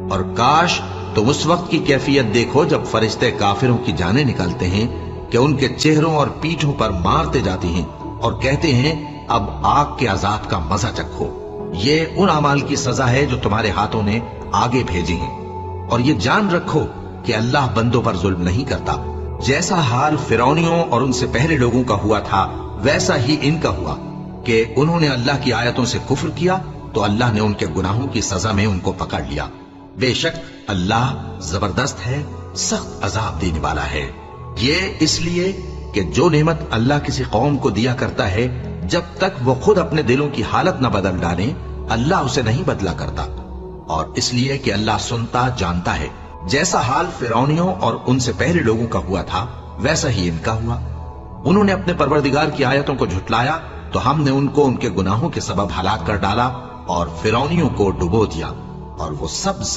اور کاش تم اس وقت کی کیفیت دیکھو جب فرشتے کافروں کی جانیں نکالتے ہیں کہ ان کے چہروں اور پیٹھوں پر مارتے جاتے ہیں اور کہتے ہیں اب آگ کے عذاب کا مزہ چکھو۔ یہ ان اعمال کی سزا ہے جو تمہارے ہاتھوں نے آگے بھیجی ہیں، اور یہ جان رکھو کہ اللہ بندوں پر ظلم نہیں کرتا۔ جیسا حال فرعونیوں اور ان سے پہلے لوگوں کا ہوا تھا ویسا ہی ان کا ہوا کہ انہوں نے اللہ کی آیتوں سے کفر کیا تو اللہ نے ان کے گناہوں کی سزا میں ان کو پکڑ لیا۔ بے شک اللہ زبردست ہے، سخت عذاب دینے والا ہے۔ یہ اس لیے کہ جو نعمت اللہ کسی قوم کو دیا کرتا ہے جب تک وہ خود اپنے دلوں کی حالت نہ بدل ڈالیں اللہ اسے نہیں بدلا کرتا، اور اس لیے کہ اللہ سنتا جانتا ہے۔ جیسا حال فرعونیوں اور ان سے پہلے لوگوں کا ہوا تھا ویسا ہی ان کا ہوا۔ انہوں نے اپنے پروردگار کی آیتوں کو جھٹلایا تو ہم نے ان کو ان کے گناہوں کے سبب ہلاک کر ڈالا اور فرعونیوں کو ڈبو دیا، اور وہ سب ظالم